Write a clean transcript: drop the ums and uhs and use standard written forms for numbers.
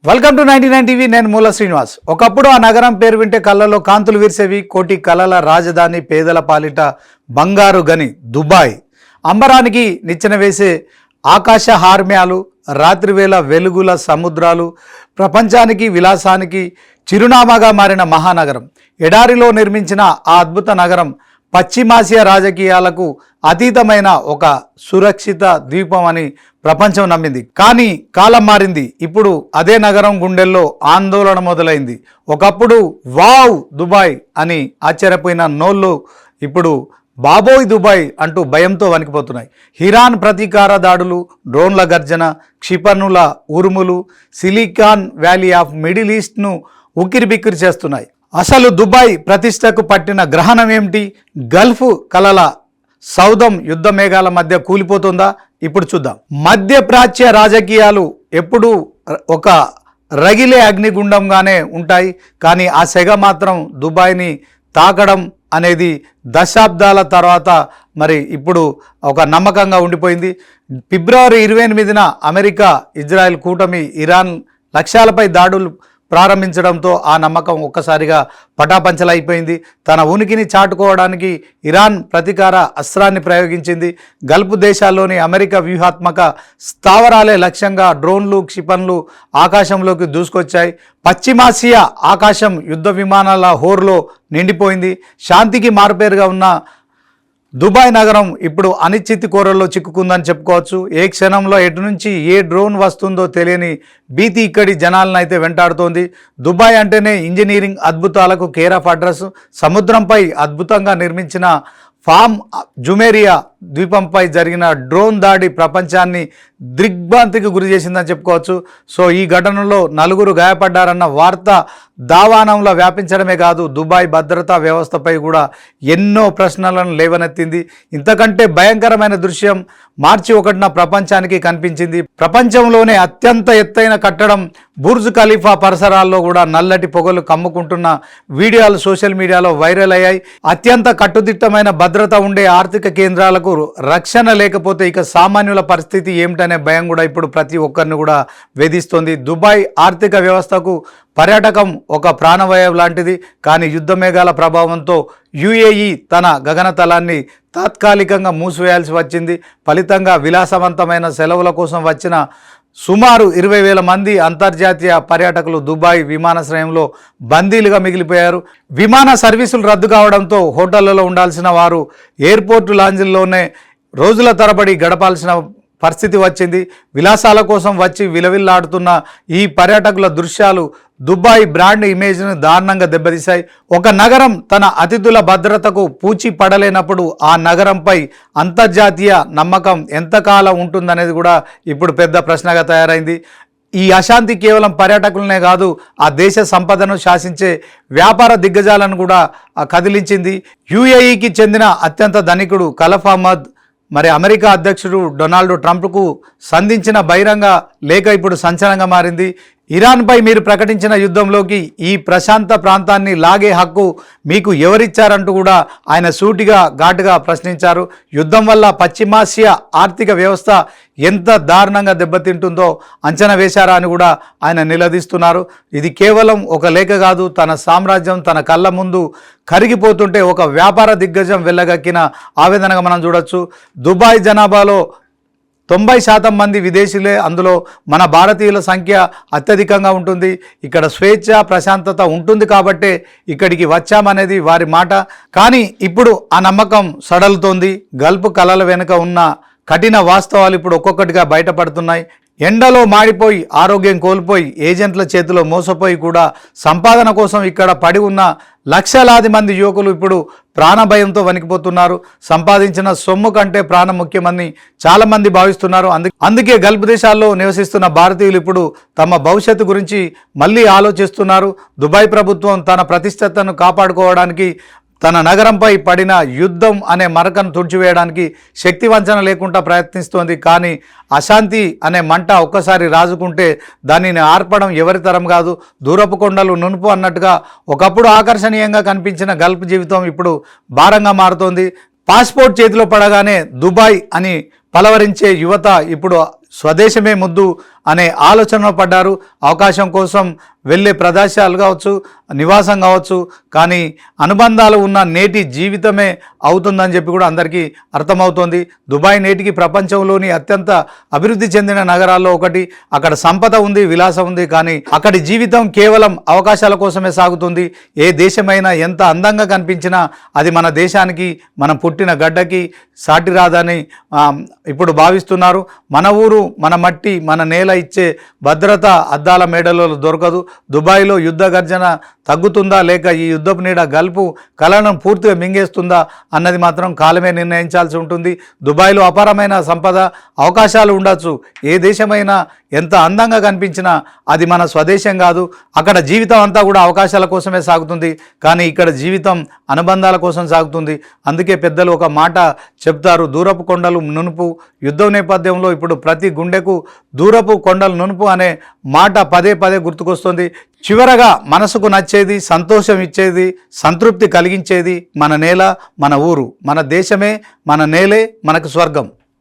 Welcome to 99 TV. నేను మూల శ్రీనివాస్. ఒకప్పుడు ఆ నగరం పేరు వింటే కళ్ళలో కాంతులు విరిసేవి. కోటి కళల రాజధాని, పేదల పాలిట బంగారు గని దుబాయ్. అంబరానికి నిచ్చెన వేసే ఆకాశ హార్మ్యాలు, రాత్రివేళ వెలుగుల సముద్రాలు, ప్రపంచానికి విలాసానికి చిరునామాగా మారిన మహానగరం. ఎడారిలో నిర్మించిన ఆ అద్భుత నగరం పశ్చిమాసియా రాజకీయాలకు అతీతమైన ఒక సురక్షిత ద్వీపం అని ప్రపంచం నమ్మింది. కానీ కాలం మారింది. ఇప్పుడు అదే నగరం గుండెల్లో ఆందోళన మొదలైంది. ఒకప్పుడు వావ్ దుబాయ్ అని ఆశ్చర్యపోయిన నోళ్ళు ఇప్పుడు బాబోయ్ దుబాయ్ అంటూ భయంతో వణికిపోతున్నాయి. ఇరాన్ ప్రతీకార దాడులు, డ్రోన్ల గర్జన, క్షిపణుల ఉరుములు సిలికాన్ వ్యాలీ ఆఫ్ మిడిల్ ఈస్ట్ను ఉక్కిరిబిక్కిరి చేస్తున్నాయి. అసలు దుబాయ్ ప్రతిష్టకు పట్టిన గ్రహణం ఏమిటి? గల్ఫ్ కలల సౌధం యుద్ధ మేఘాల మధ్య కూలిపోతుందా? ఇప్పుడు చూద్దాం. మధ్యప్రాచ్య రాజకీయాలు ఎప్పుడూ ఒక రగిలే అగ్నిగుండంగానే ఉంటాయి. కానీ ఆ సెగ మాత్రం దుబాయ్ని తాకడం అనేది దశాబ్దాల తర్వాత మరి ఇప్పుడు ఒక నమ్మకంగా ఉండిపోయింది. ఫిబ్రవరి 28న అమెరికా ఇజ్రాయెల్ కూటమి ఇరాన్ లక్ష్యాలపై దాడులు ప్రారంభించడంతో ఆ నమ్మకం ఒక్కసారిగా పటాపంచలైపోయింది. తన ఉనికిని చాటుకోవడానికి ఇరాన్ ప్రతీకార అస్త్రాన్ని ప్రయోగించింది. గల్ఫ్ దేశాల్లోని అమెరికా వ్యూహాత్మక స్థావరాలే లక్ష్యంగా డ్రోన్లు, క్షిపణులు ఆకాశంలోకి దూసుకొచ్చాయి. పశ్చిమాసియా ఆకాశం యుద్ధ విమానాల హోర్లో నిండిపోయింది. శాంతికి మారుపేరుగా ఉన్న దుబాయ్ నగరం ఇప్పుడు అనిశ్చితి కోరల్లో చిక్కుకుందని చెప్పుకోవచ్చు. ఏ క్షణంలో ఎటు నుంచి ఏ డ్రోన్ వస్తుందో తెలియని భీతి ఇక్కడి జనాలను అయితే వెంటాడుతోంది. దుబాయ్ అంటేనే ఇంజనీరింగ్ అద్భుతాలకు కేర్ ఆఫ్ అడ్రస్. సముద్రంపై అద్భుతంగా నిర్మించిన ఫామ్ జుమేరియా ద్వీపంపై జరిగిన డ్రోన్ దాడి ప్రపంచాన్ని దిగ్భ్రాంతికి గురి చేసిందని చెప్పుకోవచ్చు. సో ఈ ఘటనలో 4 గాయపడ్డారన్న వార్త దావానంలో వ్యాపించడమే కాదు, దుబాయ్ భద్రతా వ్యవస్థపై కూడా ఎన్నో ప్రశ్నలను లేవనెత్తింది. ఇంతకంటే భయంకరమైన దృశ్యం మార్చి 1న ప్రపంచానికి కనిపించింది. ప్రపంచంలోనే అత్యంత ఎత్తైన కట్టడం బుర్జ్ ఖలీఫా పరిసరాల్లో కూడా నల్లటి పొగలు కమ్ముకుంటున్న వీడియోలు సోషల్ మీడియాలో వైరల్ అయ్యాయి. అత్యంత కట్టుదిట్టమైన భద్రత ఉండే ఆర్థిక కేంద్రాలకు రక్షణ లేకపోతే ఇక సామాన్యుల పరిస్థితి ఏమిటనే భయం కూడా ఇప్పుడు ప్రతి ఒక్కరిని కూడా వేధిస్తోంది. దుబాయ్ ఆర్థిక వ్యవస్థకు పర్యాటకం ఒక ప్రాణవాయువు లాంటిది. కానీ యుద్ధ మేఘాల ప్రభావంతో యుఏఈ తన గగనతలాన్ని తాత్కాలికంగా మూసివేయాల్సి వచ్చింది. ఫలితంగా విలాసవంతమైన సెలవుల కోసం వచ్చిన సుమారు 20,000 మంది అంతర్జాతీయ పర్యాటకులు దుబాయ్ విమానాశ్రయంలో బందీలుగా మిగిలిపోయారు. విమాన సర్వీసులు రద్దు కావడంతో హోటళ్లలో ఉండాల్సిన వారు ఎయిర్పోర్టు లాంజీల్లోనే రోజుల తరబడి గడపాల్సిన పరిస్థితి వచ్చింది. విలాసాల కోసం వచ్చి విలవిల్లాడుతున్న ఈ పర్యాటకుల దృశ్యాలు దుబాయ్ బ్రాండ్ ఇమేజ్ను దారుణంగా దెబ్బతీశాయి. ఒక నగరం తన అతిథుల భద్రతకు పూచి పడలేనప్పుడు ఆ నగరంపై అంతర్జాతీయ నమ్మకం ఎంతకాలం ఉంటుందనేది కూడా ఇప్పుడు పెద్ద ప్రశ్నగా తయారైంది. ఈ అశాంతి కేవలం పర్యాటకులనే కాదు, ఆ దేశ సంపదను శాసించే వ్యాపార దిగ్గజాలను కూడా కదిలించింది. యుఏఈకి చెందిన అత్యంత ధనికుడు ఖలీఫ్ అహ్మద్ మరి అమెరికా అధ్యక్షుడు డొనాల్డ్ ట్రంప్కు సంధించిన బహిరంగ లేఖ ఇప్పుడు సంచలనంగా మారింది. ఇరాన్పై మీరు ప్రకటించిన యుద్ధంలోకి ఈ ప్రశాంత ప్రాంతాన్ని లాగే హక్కు మీకు ఎవరిచ్చారంటూ కూడా ఆయన సూటిగా ఘాటుగా ప్రశ్నించారు. యుద్ధం వల్ల పశ్చిమాసియా ఆర్థిక వ్యవస్థ ఎంత దారుణంగా దెబ్బతింటుందో అంచనా వేశారా అని కూడా ఆయన నిలదీస్తున్నారు. ఇది కేవలం ఒక లేఖ కాదు, తన సామ్రాజ్యం తన కళ్ళ ముందు కరిగిపోతుంటే ఒక వ్యాపార దిగ్గజం వెళ్ళగక్కిన ఆవేదనగా మనం చూడొచ్చు. దుబాయ్ జనాభాలో 90% మంది విదేశీయులే. అందులో మన భారతీయుల సంఖ్య అత్యధికంగా ఉంటుంది. ఇక్కడ స్వేచ్ఛ, ప్రశాంతత ఉంటుంది కాబట్టే ఇక్కడికి వచ్చామనేది వారి మాట. కానీ ఇప్పుడు ఆ నమ్మకం సడలుతోంది. గల్ఫ్ కలల వెనుక ఉన్న కఠిన వాస్తవాలు ఇప్పుడు ఒక్కొక్కటిగా బయటపడుతున్నాయి. ఎండలో మాడిపోయి ఆరోగ్యం కోల్పోయి ఏజెంట్ల చేతిలో మోసపోయి కూడా సంపాదన కోసం ఇక్కడ పడి ఉన్న లక్షలాది మంది యువకులు ఇప్పుడు ప్రాణభయంతో వణికిపోతున్నారు. సంపాదించిన సొమ్ము కంటే ప్రాణం ముఖ్యమని చాలామంది భావిస్తున్నారు. అందుకే గల్ఫ్ దేశాల్లో నివసిస్తున్న భారతీయులు ఇప్పుడు తమ భవిష్యత్తు గురించి మళ్ళీ ఆలోచిస్తున్నారు. దుబాయ్ ప్రభుత్వం తన ప్రతిష్టతను కాపాడుకోవడానికి తన నగరంపై పడిన యుద్ధం అనే మరకను తుడిచివేయడానికి శక్తి వంచన లేకుండా ప్రయత్నిస్తోంది. కానీ అశాంతి అనే మంట ఒక్కసారి రాజుకుంటే దానిని ఆర్పడం ఎవరి తరం కాదు. దూరపు కొండలు నునుపు అన్నట్టుగా ఒకప్పుడు ఆకర్షణీయంగా కనిపించిన గల్ఫ్ జీవితం ఇప్పుడు భారంగా మారుతోంది. పాస్పోర్ట్ చేతిలో పడగానే దుబాయ్ అని పలవరించే యువత ఇప్పుడు స్వదేశమే ముద్దు అనే ఆలోచనలో పడ్డారు. అవకాశం కోసం వెళ్ళే ప్రదేశాలు కావచ్చు, నివాసం కావచ్చు, కానీ అనుబంధాలు ఉన్న నేటి జీవితమే అవుతుందని చెప్పి కూడా అందరికీ అర్థమవుతోంది. దుబాయ్ నేటికి ప్రపంచంలోని అత్యంత అభివృద్ధి చెందిన నగరాల్లో ఒకటి. అక్కడ సంపద ఉంది, విలాసం ఉంది, కానీ అక్కడి జీవితం కేవలం అవకాశాల కోసమే సాగుతుంది. ఏ దేశమైనా ఎంత అందంగా కనిపించినా అది మన దేశానికి, మనం పుట్టిన గడ్డకి సాటి రాదని ఇప్పుడు భావిస్తున్నారు. మన ఊరు, మన మట్టి, మన నేల ఇచ్చే భద్రత అద్దాల మేడలో దొరకదు. దుబాయ్లో యుద్ధ గర్జన తగ్గుతుందా లేక ఈ యుద్ధపు నీడ గల్పు కళను పూర్తిగా మింగేస్తుందా అన్నది మాత్రం కాలమే నిర్ణయించాల్సి ఉంటుంది. దుబాయ్లో అపారమైన సంపద, అవకాశాలు ఉండొచ్చు. ఏ దేశమైనా ఎంత అందంగా కనిపించినా అది మన స్వదేశం కాదు. అక్కడ జీవితం అంతా కూడా అవకాశాల కోసమే సాగుతుంది, కానీ ఇక్కడ జీవితం అనుబంధాల కోసం సాగుతుంది. అందుకే పెద్దలు ఒక మాట చెప్తారు, దూరపు కొండలు నునుపు. యుద్ధం నేపథ్యంలో ఇప్పుడు ప్రతి గుండెకు దూరపు కొండలు నునుపు అనే మాట పదే పదే గుర్తుకొస్తుంది. చివరగా మనసుకు నచ్చేది, సంతోషం ఇచ్చేది, సంతృప్తి కలిగించేది మన నేల, మన ఊరు, మన దేశమే, మన నేలే మనకు స్వర్గం.